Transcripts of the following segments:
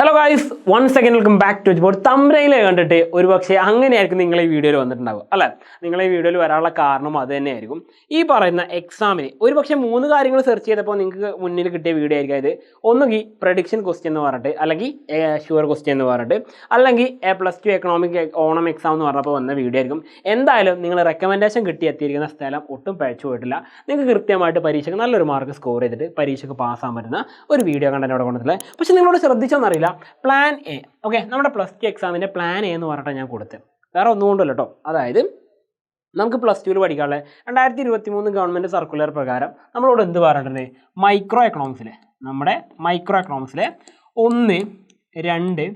Hello guys, once again welcome back to board. Thumbnail കണ്ടിട്ട് ഒരുപക്ഷെ അങ്ങനെയായിരിക്കും നിങ്ങൾ ഈ വീഡിയോയിൽ വന്നിട്ടുണ്ടാവുക അല്ലേ. നിങ്ങൾ ഈ വീഡിയോയിൽ വരാനുള്ള കാരണം അത് തന്നെയായിരിക്കും. ഈ പറയുന്ന എക്സാമിന് ഒരുപക്ഷെ 3 കാര്യങ്ങൾ സെർച്ച് ചെയ്തപ്പോൾ നിങ്ങൾക്ക് മുന്നിൽ കിട്ടിയ വീഡിയോ ആയിരിക്കും ഇത്. ഒന്നുകിൽ പ്രഡിക്ഷൻ ക്വസ്റ്റ്യൻ എന്ന് പറഞ്ഞിട്ട്, അല്ലെങ്കിൽ ഷുവർ ക്വസ്റ്റ്യൻ എന്ന് പറഞ്ഞിട്ട്, അല്ലെങ്കിൽ +2 എക്കണോമിക് ഓണം എക്സാം എന്ന് പറഞ്ഞപ്പോൾ വന്ന വീഡിയോ ആയിരിക്കും. എന്തായാലും നിങ്ങൾ റെക്കമെൻഡേഷൻ കിട്ടി എത്തിയിരിക്കുന്ന സ്ഥലം ഒട്ടും പഴച്ചു പോയിട്ടില്ല. നിങ്ങൾക്ക് കൃത്യമായിട്ട് പരീക്ഷയ്ക്ക് നല്ലൊരു മാർക്ക് സ്കോർ ചെയ്തിട്ട് പരീക്ഷയ്ക്ക് പാസ്സാകാൻ പറ്റുന്ന ഒരു വീഡിയോ കണ്ടന്റ് അവിടെ കൊണ്ടിട്ടില്ല. പക്ഷേ നിങ്ങളോട് ശ്രദ്ധിച്ചോന്നറിയില്ല, പ്ലാൻ എ. ഓക്കെ, നമ്മുടെ +2 എക്സാമിൻ്റെ പ്ലാൻ എ എന്ന് പറഞ്ഞിട്ട് ഞാൻ കൊടുത്തത്. വേറെ ഒന്നുകൊണ്ടല്ലോ കേട്ടോ. അതായത് നമുക്ക് +2 പഠിക്കാനുള്ള 2023 ഗവൺമെൻറ് സർക്കുലർ പ്രകാരം നമ്മളോട് എന്ത് പറഞ്ഞിട്ടുണ്ട്? മൈക്രോ എക്കണോമിക്സിലെ 1, 2,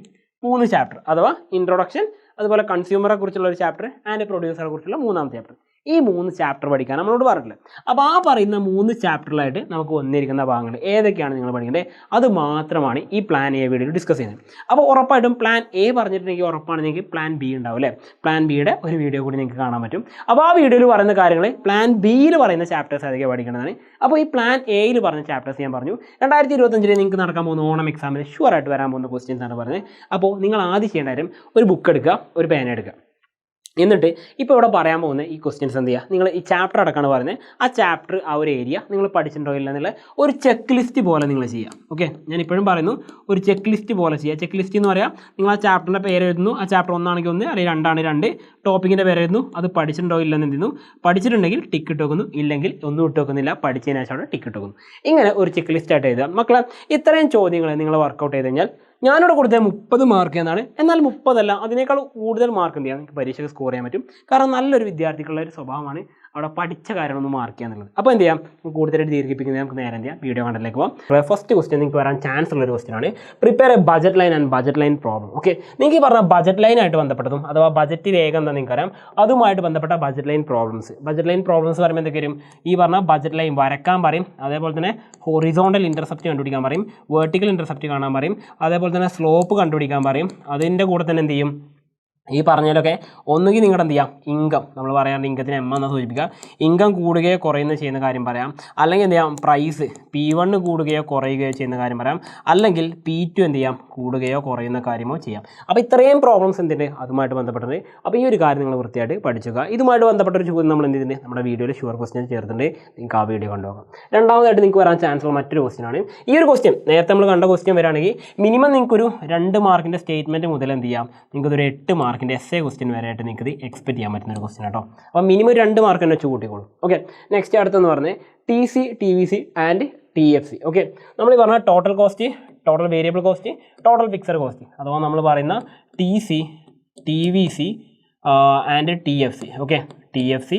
3 ചാപ്റ്റർ, അഥവാ ഇൻട്രൊഡക്ഷൻ, അതുപോലെ കൺസ്യൂമറെ കുറിച്ചുള്ള ഒരു ചാപ്റ്റർ ആൻഡ് പ്രൊഡ്യൂസറെ കുറിച്ചുള്ള 3ാമത്തെ ചാപ്റ്റർ, ഈ 3 ചാപ്റ്റർ പഠിക്കാൻ നമ്മളോട് പറഞ്ഞിട്ടില്ല. അപ്പോൾ ആ പറയുന്ന 3 ചാപ്റ്ററിലായിട്ട് നമുക്ക് വന്നിരിക്കുന്ന ഭാഗങ്ങൾ ഏതൊക്കെയാണ് നിങ്ങൾ പഠിക്കേണ്ടത്, അത് മാത്രമാണ് ഈ പ്ലാൻ എ വീഡിയോയിൽ ഡിസ്കസ് ചെയ്യുന്നത്. അപ്പോൾ ഉറപ്പായിട്ടും പ്ലാൻ എ പറഞ്ഞിട്ടുണ്ടെങ്കിൽ ഉറപ്പാണെങ്കിൽ പ്ലാൻ ബി ഉണ്ടാവും അല്ലേ. പ്ലാൻ ബിയുടെ ഒരു വീഡിയോ കൂടി നിങ്ങൾക്ക് കാണാൻ പറ്റും. അപ്പോൾ ആ വീഡിയോയിൽ പറയുന്ന കാര്യങ്ങൾ പ്ലാൻ ബിയിൽ പറയുന്ന ചാപ്റ്റേഴ്സ് ഏതൊക്കെ പഠിക്കേണ്ടതാണ്. അപ്പോൾ ഈ പ്ലാൻ എയിൽ പറഞ്ഞ ചാപ്റ്റേഴ്സ് ഞാൻ പറഞ്ഞു. 2025 നിങ്ങൾക്ക് നടക്കാൻ പോകുന്ന ഓണം എക്സാമിന് ഷുവറായിട്ട് വരാൻ പോകുന്ന ക്വസ്റ്റ്യൻസ് ആണ് പറഞ്ഞത്. അപ്പോൾ നിങ്ങൾ ആദ്യം ചെയ്യേണ്ട കാര്യം ഒരു ബുക്ക് എടുക്കുക, ഒരു പേന എടുക്കുക. എന്നിട്ട് ഇപ്പോൾ ഇവിടെ പറയാൻ പോകുന്ന ഈ ക്വസ്റ്റ്യൻസ് എന്ത് ചെയ്യുക, നിങ്ങൾ ഈ ചാപ്റ്റർ അടക്കമാണ് പറയുന്നത്. ആ ചാപ്റ്റർ, ആ ഒരു ഏരിയ നിങ്ങൾ പഠിച്ചിട്ടുണ്ടോ ഇല്ല എന്നുള്ള ഒരു ചെക്ക് ലിസ്റ്റ് പോലെ നിങ്ങൾ ചെയ്യുക. ഓക്കെ, ഞാൻ ഇപ്പോഴും പറയുന്നു, ഒരു ചെക്ക് ലിസ്റ്റ് പോലെ ചെയ്യുക. ചെക്ക് ലിസ്റ്റ് എന്ന് പറയാം, നിങ്ങൾ ആ ചാപ്റ്ററിൻ്റെ പേര് എഴുതുന്നു. ആ ചാപ്റ്റർ 1 ആണെങ്കിൽ 1, അല്ലെങ്കിൽ 2 ആണെങ്കിൽ 2, ടോപ്പിക്കിൻ്റെ പേര് എഴുതുന്നു. അത് പഠിച്ചിട്ടുണ്ടോ ഇല്ലെന്ന് എന്ത് ചെയ്യുന്നു, പഠിച്ചിട്ടുണ്ടെങ്കിൽ ടിക്ക് ഇട്ട് വെക്കുന്നു, ഇല്ലെങ്കിൽ ഒന്നും ഇട്ട് വെക്കുന്നില്ല, പഠിച്ചതിന് ശേഷം അവിടെ ടിക്ക് ഇട്ട് വെക്കുന്നു. ഇങ്ങനെ ഒരു ചെക്ക് ലിസ്റ്റ് ആയിട്ട് എഴുതുക. മക്കളെ, ഇത്രയും ചോദ്യങ്ങൾ നിങ്ങൾ വർക്കൗട്ട് ചെയ്ത് കഴിഞ്ഞാൽ ഞാനിവിടെ കൊടുത്തത് 30 മാർക്ക് എന്നാണ്. എന്നാൽ 30 അല്ല, അതിനേക്കാൾ കൂടുതൽ മാർക്ക് എന്ത് ചെയ്യാം, നിങ്ങൾക്ക് പരീക്ഷയ്ക്ക് സ്കോർ ചെയ്യാൻ പറ്റും. കാരണം നല്ലൊരു വിദ്യാർത്ഥിക്കുള്ള ഒരു സ്വഭാവമാണ് അവിടെ പഠിച്ച കാര്യമൊന്ന് മാർക്ക് ചെയ്യുക എന്നുള്ളത്. അപ്പോൾ എന്ത് ചെയ്യാം, കൂടുതലായിട്ട് ദീർഘിപ്പിക്കുന്നത് നമുക്ക് നേരെ എന്ത് ചെയ്യാം, വീഡിയോ കണ്ടിലേക്ക് പോകാം. ഫസ്റ്റ് ക്വസ്റ്റ്യൻ നിങ്ങൾക്ക് വരാൻ ചാൻസ് ഉള്ള ഒരു ക്വസ്റ്റ്യൻ ആണ്. Prepare A budget line and budget line problem. Okay, നിങ്ങൾക്ക് ഈ പറഞ്ഞ ബജറ്റ് ലൈനായിട്ട് ബന്ധപ്പെട്ടതും, അഥവാ ബജറ്റ് വേഗം എന്താ നിങ്ങൾക്ക് അറിയാം, അതുമായിട്ട് ബന്ധപ്പെട്ട budget line problems. Budget line problems പറയുമ്പോൾ എന്തൊക്കെ വരും, ഈ പറഞ്ഞ ബജറ്റ് ലൈൻ വരക്കാൻ പറയും, അതേപോലെ തന്നെ ഹൊറിസോണ്ടൽ ഇൻ്റർസെപ്റ്റ് കണ്ടുപിടിക്കാൻ പറയും, വെർട്ടിക്കൽ ഇൻ്റർസെപ്റ്റ് കാണാൻ പറയും, അതേപോലെ തന്നെ സ്ലോപ്പ് കണ്ടുപിടിക്കാൻ പറയും. അതിൻ്റെ കൂടെ തന്നെ എന്ത് ചെയ്യും, ഈ പറഞ്ഞതിലൊക്കെ ഒന്നുകിൽ നിങ്ങളുടെ എന്ത് ചെയ്യാം, ഇൻകം, നമ്മൾ പറയാറുണ്ട് ഇൻകത്തിന് എം എന്ന് സൂചിപ്പിക്കുക, ഇൻകം കൂടുകയോ കുറയുകയോ ചെയ്യുന്ന കാര്യം പറയാം. അല്ലെങ്കിൽ എന്ത് ചെയ്യാം, പ്രൈസ് P1 കൂടുകയോ കുറയുകയോ ചെയ്യുന്ന കാര്യം പറയാം. അല്ലെങ്കിൽ P2 എന്ത് ചെയ്യാം, കൂടുകയോ കുറയുന്ന കാര്യമോ ചെയ്യാം. അപ്പോൾ ഇത്രയും പ്രോബ്ലംസ് എന്തുണ്ട്, അതുമായിട്ട് ബന്ധപ്പെട്ടത്. അപ്പോൾ ഈ ഒരു കാര്യം നിങ്ങൾ വൃത്തിയായിട്ട് പഠിച്ചുക. ഇതുമായിട്ട് ബന്ധപ്പെട്ട ഒരു ചോദ്യം നമ്മൾ എന്ത് ചെയ്തിട്ടുണ്ട്, നമ്മുടെ വീഡിയോയിൽ ഷുവർ ക്വസ്റ്റ്യൻ ചേർത്തിട്ടുണ്ട്. നിങ്ങൾക്ക് ആ വീഡിയോ കണ്ടുപോകാം. രണ്ടാമതായിട്ട് നിങ്ങൾക്ക് വരാൻ ചാൻസ് ഉള്ള മറ്റൊരു ക്വസ്റ്റ്യൻ ആണ്. ഈ ഒരു ക്വസ്റ്റ്യൻ നേരത്തെ നമ്മൾ കണ്ട ക്വസ്റ്റ്യൻ വരാണെങ്കിൽ മിനിമം നിങ്ങൾക്കൊരു 2 മാർക്കിൻ്റെ സ്റ്റേറ്റ്മെൻറ്റ് മുതൽ എന്ത് ചെയ്യാം, നിങ്ങൾക്കൊരു 8 മാർക്കിൻ്റെ എസ്സേ ക്വസ്റ്റ്യൻ വരെയായിട്ട് നിങ്ങൾക്ക് ഇത് എക്സ്പെക്ട് ചെയ്യാൻ പറ്റുന്ന ഒരു ക്വസ്റ്റ്യൻ കേട്ടോ. അപ്പോൾ മിനിമം 2 മാർക്ക് തന്നെ വെച്ച് കൂട്ടിക്കോളൂ. ഓക്കെ, നെക്സ്റ്റ് അടുത്തെന്ന് പറഞ്ഞാൽ TC, TVC and TFC. Okay, നമ്മൾ ഈ പറഞ്ഞ total cost, total variable cost, total fixed cost, അഥവാ നമ്മൾ പറയുന്ന TC, TVC and TFC. Okay, TFC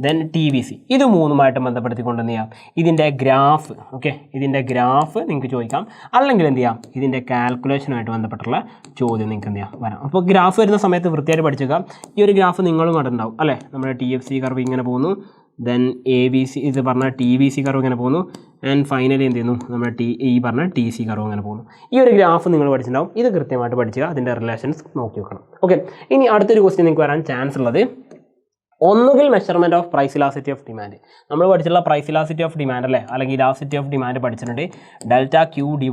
then TVC, ഇത് 3ഉമായിട്ട് ബന്ധപ്പെടുത്തിക്കൊണ്ട് എന്ത് ചെയ്യാം, ഇതിൻ്റെ ഗ്രാഫ്. ഓക്കെ, ഇതിൻ്റെ ഗ്രാഫ് നിങ്ങൾക്ക് ചോദിക്കാം. അല്ലെങ്കിൽ എന്ത് ചെയ്യാം, ഇതിൻ്റെ കാൽക്കുലേഷനുമായിട്ട് ബന്ധപ്പെട്ടുള്ള ചോദ്യം നിങ്ങൾക്ക് എന്ത് ചെയ്യാം വരാം. അപ്പോൾ ഗ്രാഫ് വരുന്ന സമയത്ത് വൃത്തിയായിട്ട് പഠിച്ചേക്കാം. ഈ ഒരു ഗ്രാഫ് നിങ്ങളും കണ്ടിട്ടുണ്ടാവും അല്ലേ. നമ്മുടെ TFC കർവ് ഇങ്ങനെ പോകുന്നു, ദെൻ ABC ഇത് പറഞ്ഞ TVC കർവ് ഇങ്ങനെ പോകുന്നു, ആൻഡ് ഫൈനലി എന്ത് ചെയ്യുന്നു, നമ്മുടെ ഈ പറഞ്ഞ TC കർവ് ഇങ്ങനെ പോകുന്നു. ഈ ഒരു ഗ്രാഫ് നിങ്ങൾ പഠിച്ചിട്ടുണ്ടാവും. ഇത് കൃത്യമായിട്ട് പഠിക്കുക, അതിൻ്റെ റിലേഷൻസ് നോക്കി വെക്കണം. ഓക്കെ, ഇനി അടുത്തൊരു ക്വസ്റ്റ്യൻ നിങ്ങൾക്ക് വരാൻ ചാൻസ് ഉള്ളത് ഒന്നുകിൽ measurement of price elasticity of demand. നമ്മൾ പഠിച്ചിട്ടുള്ള പ്രൈസ് ഇലാസിറ്റി ഓഫ് ഡിമാൻഡ് അല്ലേ, അല്ലെങ്കിൽ ഇലാസിറ്റി ഓഫ് ഡിമാൻഡ് പഠിച്ചിട്ടുണ്ട്. ΔQ /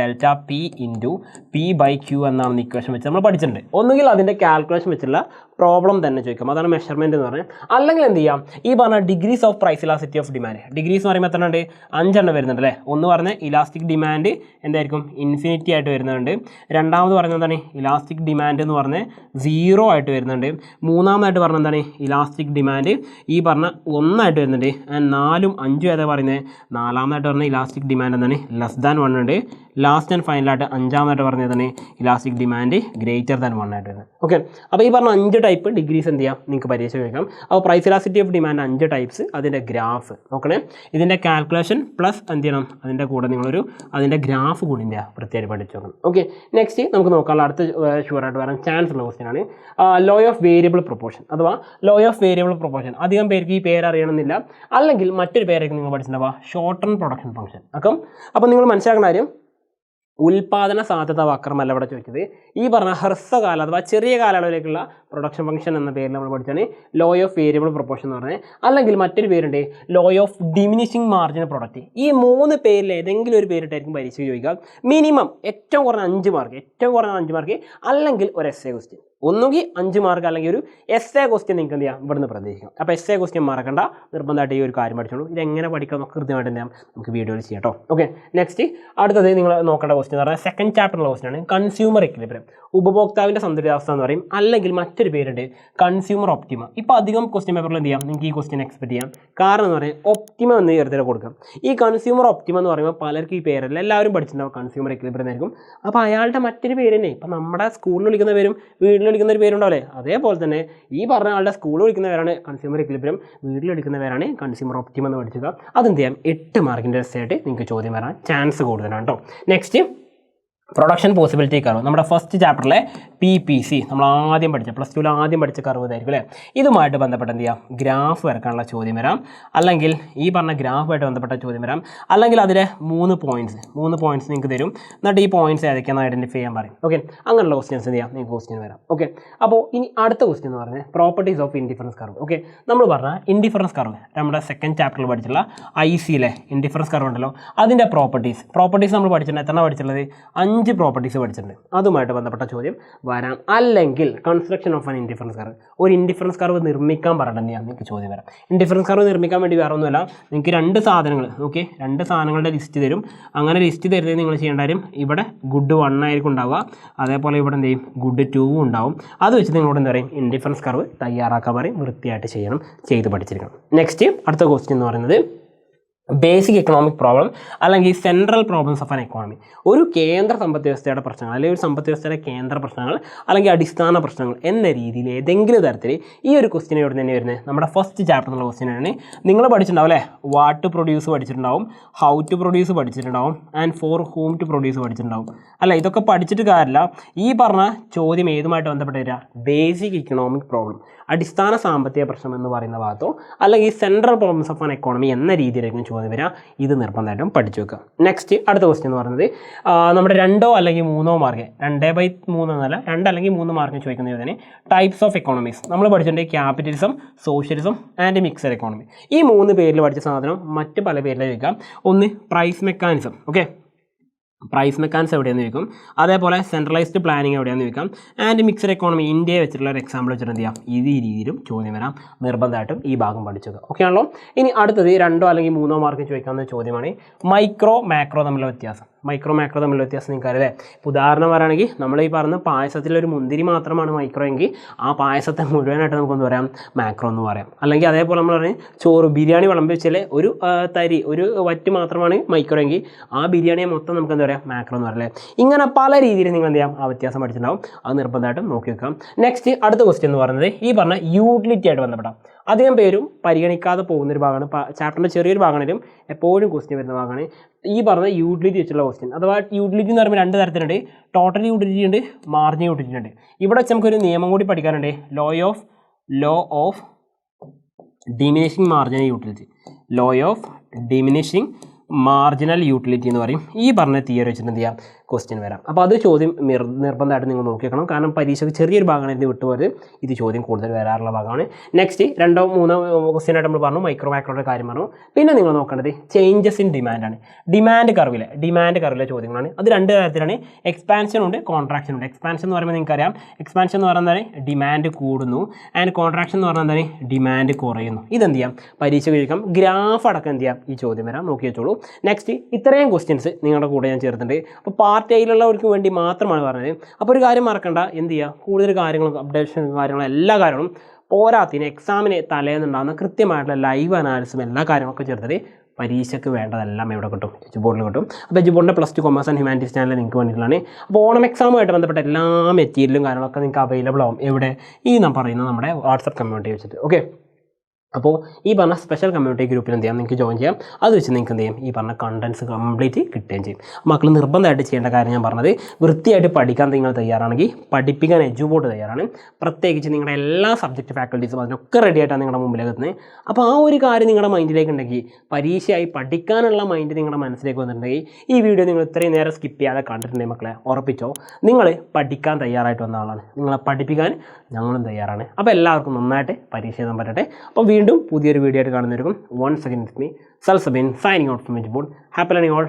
ΔP × P/Q എന്നാണ് ഇക്വേഷൻ വെച്ച് നമ്മൾ പഠിച്ചിട്ടുണ്ട്. ഒന്നുകിൽ അതിൻ്റെ കാൽക്കുലേഷൻ വെച്ചുള്ള പ്രോബ്ലം തന്നെ ചോദിക്കാം, അതാണ് മെഷർമെൻറ്റ് എന്ന് പറഞ്ഞാൽ. അല്ലെങ്കിൽ എന്ത് ചെയ്യാം, ഈ പറഞ്ഞ degrees of price elasticity of demand. Degrees എന്ന് പറയുമ്പോൾ എത്ര ഉണ്ട്, 5 എണ്ണം വരുന്നുണ്ട് അല്ലേ. ഒന്ന് പറഞ്ഞാൽ ഇലാസ്റ്റിക് ഡിമാൻഡ് എന്തായിരിക്കും, ഇൻഫിനിറ്റി ആയിട്ട് വരുന്നുണ്ട്. രണ്ടാമത് പറയുന്നത് എന്താണ്, ഇലാസ്റ്റിക് ഡിമാൻഡ് എന്ന് പറഞ്ഞാൽ 0 ആയിട്ട് വരുന്നുണ്ട്. മൂന്നാമതായിട്ട് പറഞ്ഞത് എന്താണ്, ഇലാസ്റ്റിക് ഡിമാൻഡ് ഈ പറഞ്ഞ 1 ആയിട്ട് വരുന്നുണ്ട്. ആൻഡ് 4ഉം 5ഉം ഏതാ പറയുന്നത്, നാലാമതായിട്ട് പറഞ്ഞാൽ ഇലാസ്റ്റിക് ഡിമാൻഡ് എന്താണ്, <1 ഉണ്ട്. ലാസ്റ്റ് ആൻഡ് ഫൈനലായിട്ട് അഞ്ചാമതായിട്ട് പറഞ്ഞത് തന്നെ ഇലാസ്റ്റിക് ഡിമാൻഡ് > 1 ആയിട്ട് വരുന്നത്. ഓക്കെ, അപ്പോൾ ഈ പറഞ്ഞ 5 ടൈപ്പ് ഡിഗ്രീസ് എന്ത് ചെയ്യാം, നിങ്ങൾക്ക് പരീക്ഷ ചോദിക്കാം. അപ്പോൾ price elasticity of demand 5 types, അതിൻ്റെ ഗ്രാഫ് നോക്കണേ. ഇതിൻ്റെ കാൽക്കുലേഷൻ പ്ലസ് എന്ത് ചെയ്യണം, അതിൻ്റെ കൂടെ നിങ്ങളൊരു അതിൻ്റെ ഗ്രാഫ് കൂടി എന്ത് ചെയ്യുക, വൃത്തിയായിട്ട് പഠിച്ചു നോക്കണം. ഓക്കെ, നെക്സ്റ്റ് നമുക്ക് നോക്കാനുള്ള അടുത്ത ഷുവറായിട്ട് വരാൻ ചാൻസ് ഉള്ള ക്വസ്റ്റ്യൻ ആണ് ലോ ഓഫ് വേരിയബിൾ പ്രൊപ്പോർഷൻ, അഥവാ ലോ ഓഫ് വേരിയബിൾ പ്രൊപ്പോർഷൻ. അധികം പേർക്ക് ഈ പേര് അറിയണമെന്നില്ല, അല്ലെങ്കിൽ മറ്റൊരു പേരൊക്കെ നിങ്ങൾ പഠിച്ചിട്ടുണ്ടാവുക ഷോർട്ട് റൺ പ്രൊഡക്ഷൻ ഫംഗ്ഷൻ. അപ്പം നിങ്ങൾ മനസ്സിലാക്കുന്ന കാര്യം, ഉൽപാദന സാധ്യത വക്രമല്ല ഇവിടെ ചോദിച്ചത്. ഈ പറഞ്ഞ ഹ്രസ്വകാല അഥവാ ചെറിയ കാലയളവിലേക്കുള്ള പ്രൊഡക്ഷൻ ഫംഗ്ഷൻ എന്ന പേരിൽ നമ്മൾ പഠിച്ചാണ് ലോ ഓഫ് വേരിയബിൾ പ്രൊപ്പോർഷൻ എന്ന് പറഞ്ഞത്. അല്ലെങ്കിൽ മറ്റൊരു പേരുണ്ട് law of diminishing marginal product. ഈ 3 പേരിൽ ഏതെങ്കിലും ഒരു പേരിട്ടായിരിക്കും പരീക്ഷ ചോദിക്കുക. മിനിമം ഏറ്റവും കുറഞ്ഞ 5 മാർക്ക്, അല്ലെങ്കിൽ ഒരു എസ്സേ ക്വസ്റ്റ്യൻ. ഒന്നുകിൽ 5 മാർക്ക് അല്ലെങ്കിൽ ഒരു എസ്സേ ക്വസ്റ്റ്യൻ നിങ്ങൾക്ക് എന്ത് ചെയ്യാം ഇവിടുന്ന് പ്രതീക്ഷിക്കാം. അപ്പോൾ എസ്സേ ക്വസ്റ്റ്യൻ മറക്കണ്ട, നിർബന്ധമായിട്ട് ഈ ഒരു കാര്യം പഠിച്ചോളൂ. ഇതെങ്ങനെ പഠിക്കാം നമുക്ക് കൃത്യമായിട്ട് എന്ത് ചെയ്യാം നമുക്ക് വീഡിയോയിൽ ചെയ്യാം കേട്ടോ. ഓക്കെ, നെക്സ്റ്റ് അടുത്തത് നിങ്ങൾ നോക്കേണ്ട ക്വസ്റ്റ്യൻ എന്ന് പറഞ്ഞാൽ സെക്കൻഡ് ചാപ്റ്ററിലുള്ള ക്വസ്റ്റ്യൻ ആണ് കൺസ്യൂമർ എക്വിലിബ്രിയം. ഉപഭോക്താവിൻ്റെ സന്തുലിതാവസ്ഥ എന്ന് പറയും. അല്ലെങ്കിൽ മറ്റൊരു പേരുണ്ട് കൺസ്യൂമർ ഒപ്റ്റിമ. ഇപ്പോൾ അധികം ക്വസ്റ്റ്യൻ പേപ്പറിൽ എന്ത് ചെയ്യാം നിങ്ങൾക്ക് ഈ ക്വസ്റ്റ്യൻ എക്സ്പെക്ട് ചെയ്യാം. കാരണം എന്ന് പറഞ്ഞാൽ ഒപ്റ്റിമ എന്ന് ചേർത്തിട്ട് കൊടുക്കാം. ഈ കൺസ്യൂമർ ഒപ്റ്റിമ എന്ന് പറയുമ്പോൾ പലർക്കും ഈ പേരല്ല, എല്ലാവരും പഠിച്ചിട്ടുണ്ടാവും കൺസ്യൂമർ എക്വിലിബ്രിയം ആയിരിക്കും. അപ്പോൾ അയാളുടെ മറ്റൊരു പേര് തന്നെ ഇപ്പം നമ്മുടെ സ്കൂളിൽ വിളിക്കുന്ന പേരും വീട്ടിൽ വിളിക്കുന്ന ഒരു പേരുണ്ടാവില്ലേ, അതേപോലെ തന്നെ ഈ പറഞ്ഞ ആളുടെ സ്കൂളിൽ വിളിക്കുന്ന പേരാണ് കൺസ്യൂമർ എക്വിലിബ്രിയം, വീട്ടിൽ വിളിക്കുന്ന പേരാണ് കൺസ്യൂമർ ഒപ്റ്റിമ എന്ന് പഠിച്ചത്. അതെന്ത് ചെയ്യാം 8 മാർക്കിൻ്റെ എസ്സേയായിട്ട് നിങ്ങൾക്ക് ചോദ്യം വരാൻ ചാൻസ് കൂടുതലാണ് കേട്ടോ. Next production possibility curve. നമ്മുടെ ഫസ്റ്റ് ചാപ്റ്ററിലെ PPC നമ്മൾ ആദ്യം പഠിച്ച +2 ആദ്യം പഠിച്ച കർവ് ഇതായിരിക്കും അല്ലേ. ഇതുമായിട്ട് ബന്ധപ്പെട്ട് എന്ത് ചെയ്യാം ഗ്രാഫ് വരക്കാനുള്ള ചോദ്യം വരാം, അല്ലെങ്കിൽ ഈ പറഞ്ഞ ഗ്രാഫുമായിട്ട് ബന്ധപ്പെട്ട ചോദ്യം വരാം, അല്ലെങ്കിൽ അതിലെ 3 പോയിന്റ്സ് നിങ്ങൾക്ക് തരും. എന്നിട്ട് ഈ പോയിന്റ്സ് ഏതൊക്കെയാണെന്ന് ഐഡൻറ്റിഫൈ ചെയ്യാൻ പറയും. ഓക്കെ, അങ്ങനെയുള്ള ക്വസ്റ്റ്യൻസ് എന്ത് ചെയ്യാം നിങ്ങൾക്ക് ക്വസ്റ്റ്യൻ വരാം. ഓക്കെ, അപ്പോൾ ഇനി അടുത്ത ക്വസ്റ്റ്യൻ എന്ന് പറഞ്ഞാൽ properties of indifference curve. Okay, നമ്മൾ പറഞ്ഞ ഇൻഡിഫറൻസ് കർവ് നമ്മുടെ സെക്കൻഡ് ചാപ്റ്ററിൽ പഠിച്ചുള്ള ICയിലെ ഇൻഡിഫറൻസ് കർവ് ഉണ്ടല്ലോ, അതിൻ്റെ പ്രോപ്പർട്ടീസ് നമ്മൾ പഠിച്ചിട്ടുണ്ട്. എത്ര പഠിച്ചിട്ടുള്ളത് 5 പ്രോപ്പർട്ടീസ് പഠിച്ചിട്ടുണ്ട്. അതുമായിട്ട് ബന്ധപ്പെട്ട ചോദ്യം വരാം. അല്ലെങ്കിൽ construction of an indifference curve, ഒരു ഇൻഡിഫറൻസ് കർവ് നിർമ്മിക്കാൻ പറഞ്ഞിട്ട് നിങ്ങൾക്ക് ചോദ്യം വരാം. ഇൻഡിഫറൻസ് കർവ് നിർമ്മിക്കാൻ വേണ്ടി വേറെ ഒന്നുമല്ല, നിങ്ങൾക്ക് 2 സാധനങ്ങൾ രണ്ട് സാധനങ്ങളുടെ ലിസ്റ്റ് തരും. അങ്ങനെ ലിസ്റ്റ് തരുന്നത് നിങ്ങൾ ചെയ്യേണ്ട കാര്യം ഇവിടെ ഗുഡ് 1 ആയിരിക്കും ഉണ്ടാവുക, അതേപോലെ ഇവിടെ എന്ത് ചെയ്യും ഗുഡ് 2 ഉണ്ടാവും. അത് വെച്ച് നിങ്ങളോട് എന്താ പറയും ഇൻഡിഫറൻസ് കർവ് തയ്യാറാക്കാൻ പറയും. വൃത്തിയായിട്ട് ചെയ്ത് പഠിച്ചിരിക്കണം. നെക്സ്റ്റ് അടുത്ത ക്വസ്റ്റ്യൻ എന്ന് പറയുന്നത് ബേസിക് എക്കണോമിക് പ്രോബ്ലം അല്ലെങ്കിൽ central problems of an economy. ഒരു കേന്ദ്ര സമ്പദ് വ്യവസ്ഥയുടെ പ്രശ്നങ്ങൾ അല്ലെങ്കിൽ ഒരു സമ്പദ് വ്യവസ്ഥയുടെ കേന്ദ്ര പ്രശ്നങ്ങൾ അല്ലെങ്കിൽ അടിസ്ഥാന പ്രശ്നങ്ങൾ എന്ന രീതിയിൽ ഏതെങ്കിലും തരത്തിൽ ഈ ഒരു ക്വസ്റ്റ്യൻ ഇവിടെ തന്നെ വരുന്നത് നമ്മുടെ ഫസ്റ്റ് ചാപ്റ്റർ എന്നുള്ള ക്വസ്റ്റ്യനാണ്. നിങ്ങൾ പഠിച്ചിട്ടുണ്ടാവും അല്ലേ, വാട്ട് ടു പ്രൊഡ്യൂസ് പഠിച്ചിട്ടുണ്ടാവും, ഹൗ ടു പ്രൊഡ്യൂസ് പഠിച്ചിട്ടുണ്ടാവും, and for whom to produce പഠിച്ചിട്ടുണ്ടാവും അല്ല. ഇതൊക്കെ പഠിച്ചിട്ട് കാര്യമില്ല. ഈ പറഞ്ഞ ചോദ്യം ഏതുമായിട്ട് ബന്ധപ്പെട്ട് വരിക ബേസിക് ഇക്കണോമിക് പ്രോബ്ലം, അടിസ്ഥാന സാമ്പത്തിക പ്രശ്നം എന്ന് പറയുന്ന ഭാഗത്തോ അല്ലെങ്കിൽ central problems of an economy എന്ന രീതിയിലായിരിക്കും ചോദ്യം വരിക. ഇത് നിർബന്ധമായിട്ടും പഠിച്ചു വെക്കുക. നെക്സ്റ്റ് അടുത്ത ക്വസ്റ്റ്യൻ എന്ന് പറയുന്നത് നമ്മുടെ 2 അല്ലെങ്കിൽ 3 മാർക്ക് 2/3 എന്നല്ല 2 അല്ലെങ്കിൽ 3 മാർക്ക് ചോദിക്കുന്ന ചോദ്യം ടൈപ്സ് ഓഫ് എക്കോണമീസ്. നമ്മൾ പഠിച്ചിട്ടുണ്ട് capitalism, socialism and mixed economy. ഈ 3 പേരിൽ പഠിച്ച സാധനം മറ്റ് പല പേരിൽ ചോദിക്കാം. ഒന്ന് price mechanism. Okay, price mechanism എവിടെയെന്ന് ചോദിക്കും. അതേപോലെ സെൻട്രലൈസ്ഡ് പ്ലാനിങ് എവിടെയാണെന്ന് ചോദിക്കാം. ആൻഡ് മിക്സഡ് എക്കോണമി ഇന്ത്യയെ വെച്ചിട്ടുള്ള ഒരു എക്സാമ്പിൾ വെച്ചിട്ട് എന്ത് ചെയ്യാം ഈ രീതിയിലും ചോദ്യം വരാം. നിർബന്ധമായിട്ടും ഈ ഭാഗം പഠിച്ചത്. ഓക്കെ ആണല്ലോ. ഇനി അടുത്തത് 2 അല്ലെങ്കിൽ 3 മാർക്ക് ചോദിക്കാവുന്ന ചോദ്യമാണ് മൈക്രോ മാക്രോ തമ്മിലുള്ള വ്യത്യാസം. നിങ്ങൾക്ക് അറിയാം. ഉദാഹരണം പറയുകയാണെങ്കിൽ നമ്മൾ ഈ പറഞ്ഞ പായസത്തിലൊരു മുന്തിരി മാത്രമാണ് മൈക്രോ എങ്കിൽ ആ പായസത്തെ മുഴുവനായിട്ട് നമുക്കൊന്ന് പറയാം മാക്രോ എന്ന് പറയാം. അല്ലെങ്കിൽ അതേപോലെ നമ്മൾ പറയും ചോറ് ബിരിയാണി വിളമ്പി വെച്ചാൽ ഒരു തരി ഒരു വറ്റ് മാത്രമാണ് മൈക്രോ എങ്കിൽ ആ ബിരിയാണിയെ മൊത്തം നമുക്ക് എന്താ പറയുക മാക്രോ എന്ന് പറയല്ലേ. ഇങ്ങനെ പല രീതിയിൽ നിങ്ങൾ എന്ത് ചെയ്യാം ആ വ്യത്യാസം പഠിച്ചിട്ടുണ്ടാവും. അത് നിർബന്ധമായിട്ടും നോക്കി വെക്കാം. നെക്സ്റ്റ് അടുത്ത ക്വസ്റ്റ്യൻ എന്ന് പറയുന്നത് ഈ പറഞ്ഞ യൂട്ടിലിറ്റി ആയിട്ട് ബന്ധപ്പെട്ട അധികം പേരും പരിഗണിക്കാതെ പോകുന്നൊരു ഭാഗമാണ്. ചാപ്റ്ററിൻ്റെ ചെറിയൊരു ഭാഗമാണെങ്കിലും എപ്പോഴും ക്വസ്റ്റ്യൻ വരുന്ന ഭാഗമാണ് ഈ പറഞ്ഞ യൂട്ടിലിറ്റി വെച്ചുള്ള ക്വസ്റ്റ്യൻ. അഥവാ യൂട്ടിലിറ്റി എന്ന് പറയുമ്പോൾ 2 തരത്തിലുണ്ട്. ടോട്ടൽ യൂട്ടിലിറ്റി ഉണ്ട്, മാർജിനൽ യൂട്ടിലിറ്റി ഉണ്ട്. ഇവിടെ വെച്ച് നമുക്കൊരു നിയമം കൂടി പഠിക്കാനുണ്ട്. Law of diminishing marginal utility. Law of diminishing marginal utility എന്ന് പറയും. ഈ പറഞ്ഞ തിയറി വെച്ചിട്ട് എന്ത് ചെയ്യാം ക്വസ്റ്റ്യൻ വരാം. അപ്പോൾ അത് ചോദ്യം നിർബന്ധമായിട്ട് നിങ്ങൾ നോക്കിക്കണം. കാരണം പരീക്ഷയ്ക്ക് ചെറിയൊരു ഭാഗമാണ് ഇത് വിട്ടുപോയത്. ഇത് ചോദ്യം കൂടുതൽ വരാറുള്ള ഭാഗമാണ്. നെക്സ്റ്റ് 2 3 ക്വസ്റ്റ്യനായിട്ട് നമ്മൾ പറഞ്ഞു മൈക്രോ മാക്രോയുടെ കാര്യം പറഞ്ഞു. പിന്നെ നിങ്ങൾ നോക്കേണ്ടത് ചേഞ്ചസ് ഇൻ ഡിമാൻഡാണ്. ഡിമാൻഡ് കർവിലെ ചോദ്യങ്ങളാണ്. അത് 2 തരത്തിലാണ്. എക്സ്പാൻഷൻ ഉണ്ട്, കോൺട്രാക്ഷൻ ഉണ്ട്. എക്സ്പാൻഷൻ എന്ന് പറയുമ്പോൾ നിങ്ങൾക്കറിയാം എക്സ്പാൻഷൻ എന്ന് പറയുന്നത് ഡിമാൻഡ് കൂടുന്നു, ആൻഡ് കോൺട്രാക്ഷൻ എന്ന് പറയുന്നത് ഡിമാൻഡ് കുറയുന്നു. ഇതെന്ത് ചെയ്യാം പരീക്ഷ കഴിക്കാം. ഗ്രാഫ് അടക്കം എന്ത് ചെയ്യാം ഈ ചോദ്യം വരാം. നോക്കി വെച്ചോളൂ. നെക്സ്റ്റ് ഇത്രയും ക്വസ്റ്റ്യൻസ് നിങ്ങളുടെ കൂടെ ഞാൻ ചേർത്തിട്ടുണ്ട്. അപ്പോൾ പാർട്ട് എയിലുള്ളവർക്ക് വേണ്ടി മാത്രമാണ് പറഞ്ഞത്. അപ്പോൾ ഒരു കാര്യം മറക്കണ്ട, എന്ത് ചെയ്യുക കൂടുതൽ കാര്യങ്ങളും അപ്ഡേഷൻ കാര്യങ്ങളും എല്ലാ കാര്യങ്ങളും പോരാത്തിന് എക്സാമിന് തലേന്നുണ്ടാകുന്ന കൃത്യമായിട്ടുള്ള ലൈവ് അനാലിസും എല്ലാ കാര്യങ്ങളൊക്കെ ചേർത്തിട്ട് പരീക്ഷയ്ക്ക് വേണ്ടതെല്ലാം എവിടെ കിട്ടും എച്ച് ബോർഡിൽ കിട്ടും. അപ്പോൾ എച്ച് ബോർഡിൻ്റെ +2 കൊമേഴ്സ് ആൻഡ് ഹ്യൂമാനിറ്റീസ് ചാനൽ നിങ്ങൾക്ക് വേണ്ടിയിട്ടുള്ളതാണ്. അപ്പോൾ ഓണം എക്സാമുമായിട്ട് ബന്ധപ്പെട്ട എല്ലാ മെറ്റീരിയലും കാര്യങ്ങളൊക്കെ നിങ്ങൾക്ക് അവൈലബിൾ ആവും. എവിടെ ഈ ഞാൻ പറയുന്ന നമ്മുടെ വാട്സപ്പ് കമ്മ്യൂണിറ്റി വെച്ചിട്ട്. ഓക്കെ. അപ്പോൾ ഈ പറഞ്ഞ സ്പെഷ്യൽ കമ്മ്യൂണിറ്റി ഗ്രൂപ്പിൽ എന്ത് ചെയ്യാം, നിങ്ങൾക്ക് ജോയിൻ ചെയ്യാം. അത് വെച്ച് നിങ്ങൾക്ക് എന്ത് ചെയ്യും, ഈ പറഞ്ഞ കണ്ടൻസ് കംപ്ലീറ്റ് കിട്ടുകയും ചെയ്യും. മക്കൾ നിർബന്ധമായിട്ട് ചെയ്യേണ്ട കാര്യം ഞാൻ പറഞ്ഞത്, വൃത്തിയായിട്ട് പഠിക്കാൻ നിങ്ങൾ തയ്യാറാണെങ്കിൽ പഠിപ്പിക്കാൻ എഡ്യൂബോർഡ് തയ്യാറാണ്. പ്രത്യേകിച്ച് നിങ്ങളുടെ എല്ലാ സബ്ജക്റ്റ് ഫാക്കൽറ്റീസും അതിനൊക്കെ റെഡി ആയിട്ടാണ് നിങ്ങളുടെ മുമ്പിലേക്ക് എത്തുന്നത്. അപ്പോൾ ആ ഒരു കാര്യം നിങ്ങളുടെ മൈൻഡിലേക്ക് ഉണ്ടെങ്കിൽ, പരീക്ഷയായി പഠിക്കാനുള്ള മൈൻഡ് നിങ്ങളുടെ മനസ്സിലേക്ക് വന്നിട്ടുണ്ടെങ്കിൽ, ഈ വീഡിയോ നിങ്ങൾ ഇത്രയും നേരം സ്കിപ്പ് ചെയ്യാതെ കണ്ടിട്ടുണ്ടെങ്കിൽ മക്കളെ ഉറപ്പിച്ചോ, നിങ്ങൾ പഠിക്കാൻ തയ്യാറായിട്ട് വന്ന ആളാണ്. നിങ്ങളെ പഠിപ്പിക്കാൻ ഞങ്ങളും തയ്യാറാണ്. അപ്പോൾ എല്ലാവർക്കും നന്നായിട്ട് പരീക്ഷ എഴുതാൻ പറ്റട്ടെ. അപ്പോൾ വീണ്ടും പുതിയൊരു വീഡിയോ ആയിട്ട് കാണുന്നവർക്കും once again with me Salsabin signing out from Eduboard. Happy learning all.